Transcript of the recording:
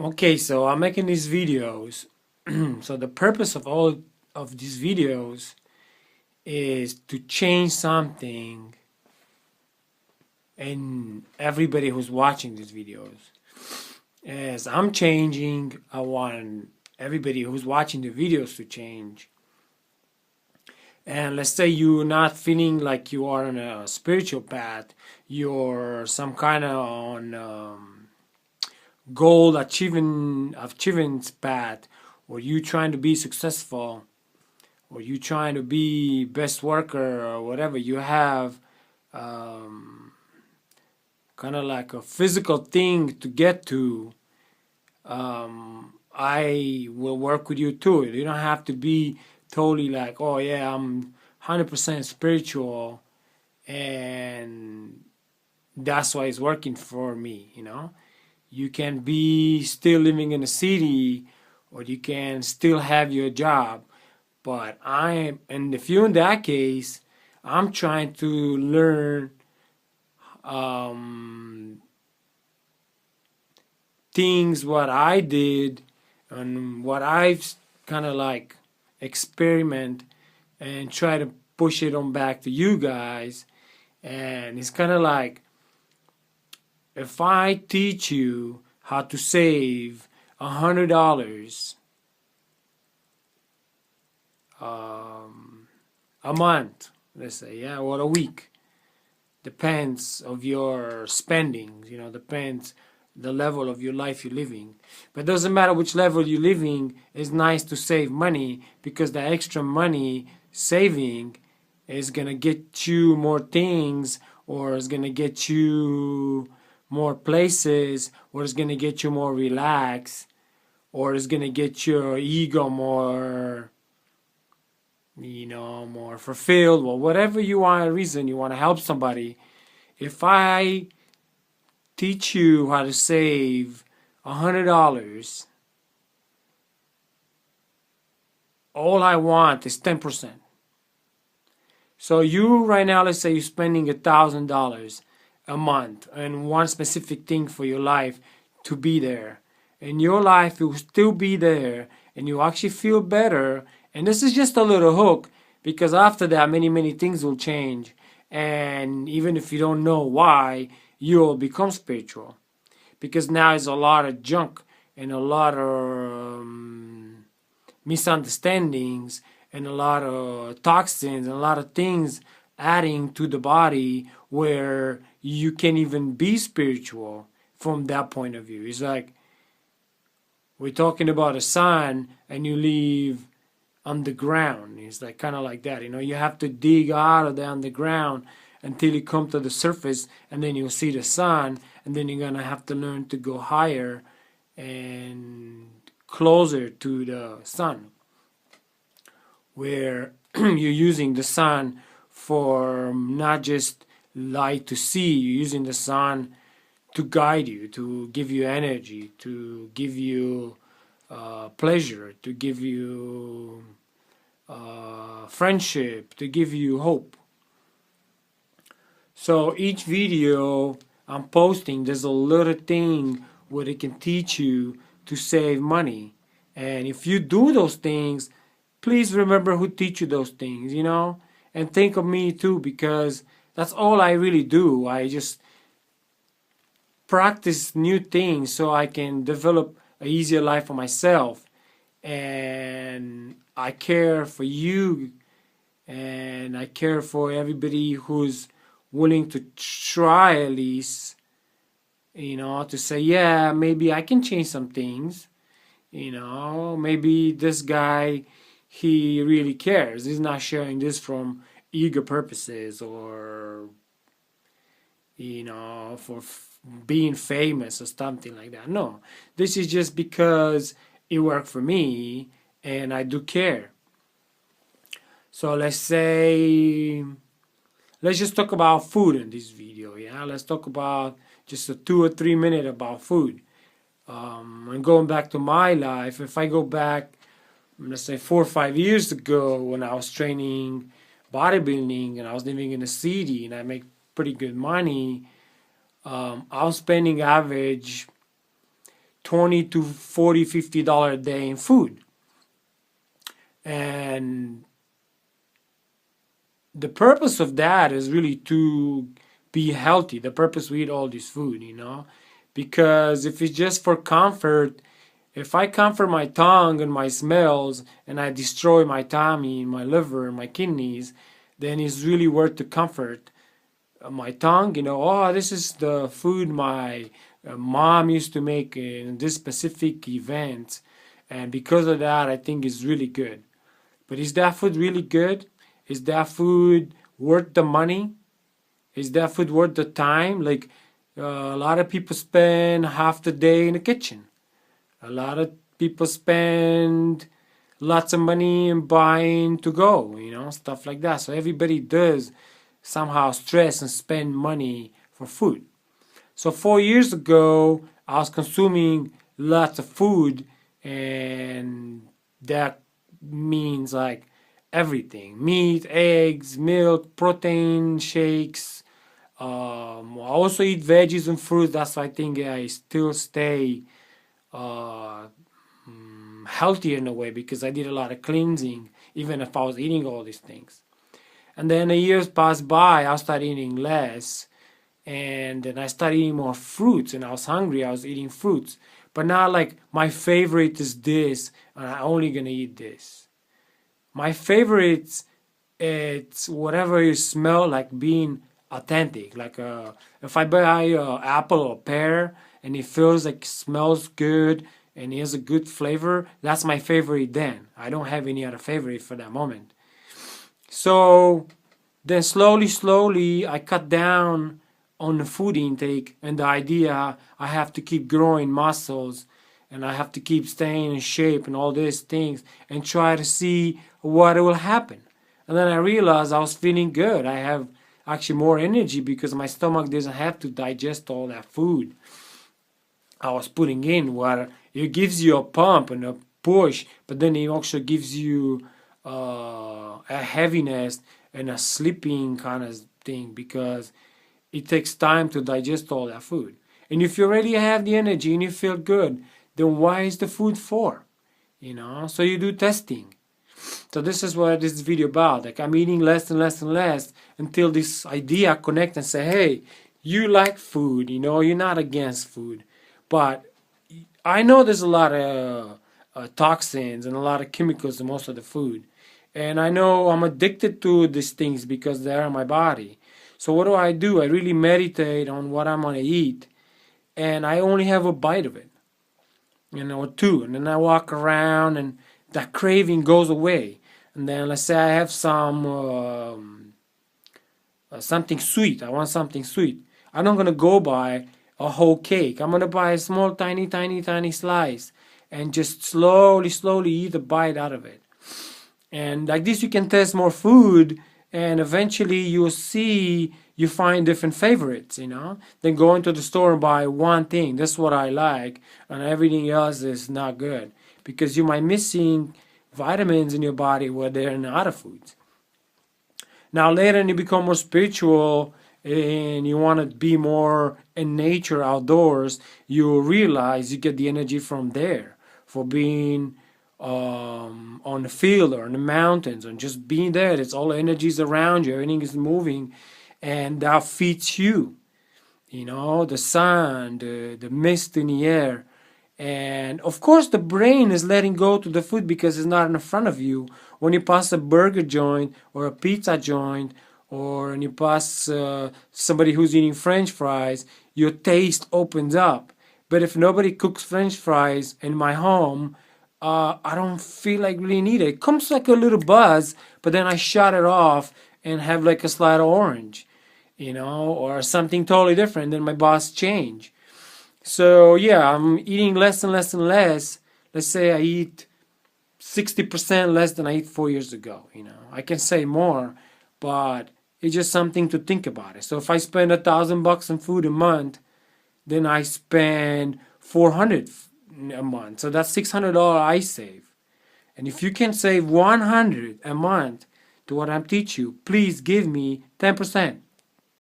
Okay, so I'm making these videos. So the purpose of all of these videos is to change something in everybody who's watching these videos. As I'm changing, I want everybody who's watching the videos to change. And let's say you're not feeling like you are on a spiritual path, you're some kind of on goal achievement path, or you trying to be successful, or you trying to be best worker or whatever. You have um, kind of like a physical thing to get to. I will work with you too. You don't have to be totally like, oh yeah, I'm 100% spiritual and that's why it's working for me. You can be still living in a city or you can still have your job. But and if you're in that case, I'm trying to learn um, things what I did and what I've kind of like experiment and try to push it on back to you guys. And it's kind of like if I teach you how to save $100 a month, let's say, yeah, or a week, depends of your spending, depends the level of your life you're living. But it doesn't matter which level you're living, it's nice to save money because the extra money saving is gonna get you more things, or is gonna get you more places, or is gonna get you more relaxed, or is gonna get your ego more more fulfilled, or whatever you want, a reason you want to help somebody. If I teach you how to save $100, all I want is 10%. So you right now, let's say you're spending $1,000 a month on one specific thing for your life to be there. And your life will still be there and you actually feel better. And this is just a little hook because after that, many, many things will change. And even if you don't know why, you'll become spiritual. Because now it's a lot of junk and a lot of misunderstandings and a lot of toxins and a lot of things adding to the body where you can't even be spiritual from that point of view. It's like we're talking about a sun and you live underground. It's like kind of like that. You have to dig out of the underground until you come to the surface and then you'll see the sun, and then you're gonna have to learn to go higher and closer to the sun, where you're using the sun for not just light to see, you're using the sun to guide you, to give you energy, to give you pleasure, to give you friendship, to give you hope. So each video I'm posting, there's a little thing where it can teach you to save money. And if you do those things, please remember who teach you those things. And think of me too, because that's all I really do. I just practice new things so I can develop a easier life for myself. And I care for you, and I care for everybody who's willing to try at least, to say, yeah, maybe I can change some things. Maybe this guy, he really cares. He's not sharing this from ego purposes or, for being famous or something like that. No, this is just because it worked for me and I do care. So let's just talk about food in this video. Yeah, let's talk about just a 2 or 3 minute about food. And going back to my life, if I go back, let's say 4 or 5 years ago when I was training bodybuilding and I was living in a city and I make pretty good money, I was spending average $20 to $40, $50 a day in food. And the purpose of that is really to be healthy. The purpose we eat all this food, because if it's just for comfort, if I comfort my tongue and my smells and I destroy my tummy, my liver, my kidneys, then it's really worth the comfort my tongue. Oh, this is the food my mom used to make in this specific event, and because of that, I think it's really good. But is that food really good? Is that food worth the money? Is that food worth the time? Like a lot of people spend half the day in the kitchen. A lot of people spend lots of money in buying to go, stuff like that. So everybody does somehow stress and spend money for food. So 4 years ago, I was consuming lots of food, and that means like everything: meat, eggs, milk, protein shakes. I also eat veggies and fruit. That's why I think I still stay healthier in a way, because I did a lot of cleansing even if I was eating all these things. And then the years passed by, I started eating less, and then I started eating more fruits, and I was hungry, I was eating fruits. But now, like, my favorite is this, and I'm only gonna eat this. My favorites, it's whatever you smell like being authentic. Like if I buy an apple or pear and it feels like smells good and it has a good flavor, that's my favorite then. I don't have any other favorite for that moment. So then slowly I cut down on the food intake, and the idea I have to keep growing muscles and I have to keep staying in shape and all these things and try to see what will happen. And then I realized I was feeling good. I have actually more energy because my stomach doesn't have to digest all that food I was putting in, where it gives you a pump and a push, but then it also gives you a heaviness and a sleeping kind of thing, because it takes time to digest all that food. And if you already have the energy and you feel good, then why is the food for? So you do testing. So this is what this video about. Like, I'm eating less and less and less until this idea connect and say, hey, you like food, you're not against food. But I know there's a lot of toxins and a lot of chemicals in most of the food. And I know I'm addicted to these things because they're in my body. So what do? I really meditate on what I'm going to eat. And I only have a bite of it, or two. And then I walk around and that craving goes away. And then let's say I have some something sweet. I want something sweet. I'm not going to go buy a whole cake. I'm going to buy a small, tiny slice and just slowly eat a bite out of it. And like this, you can test more food, and eventually you'll see you find different favorites, Then go into the store and buy one thing. That's what I like, and everything else is not good, because you might missing vitamins in your body where they're in other foods. Now later, when you become more spiritual and you want to be more in nature, outdoors, you realize you get the energy from there, for being on the field or in the mountains, and just being there. It's all energies around you, everything is moving, and that feeds you. The sun, the mist in the air. And of course the brain is letting go to the food because it's not in front of you. When you pass a burger joint or a pizza joint, or when you pass somebody who's eating French fries, your taste opens up. But if nobody cooks French fries in my home, I don't feel like really need it. It comes like a little buzz, but then I shut it off and have like a slide of orange, or something totally different. Then my boss change. So yeah, I'm eating less and less and less. Let's say I eat 60% less than I ate 4 years ago. I can say more, but it's just something to think about it. So if I spend $1,000 on food a month, then I spend $400 a month. So that's $600 I save. And if you can save $100 a month to what I'm teaching you, please give me 10%.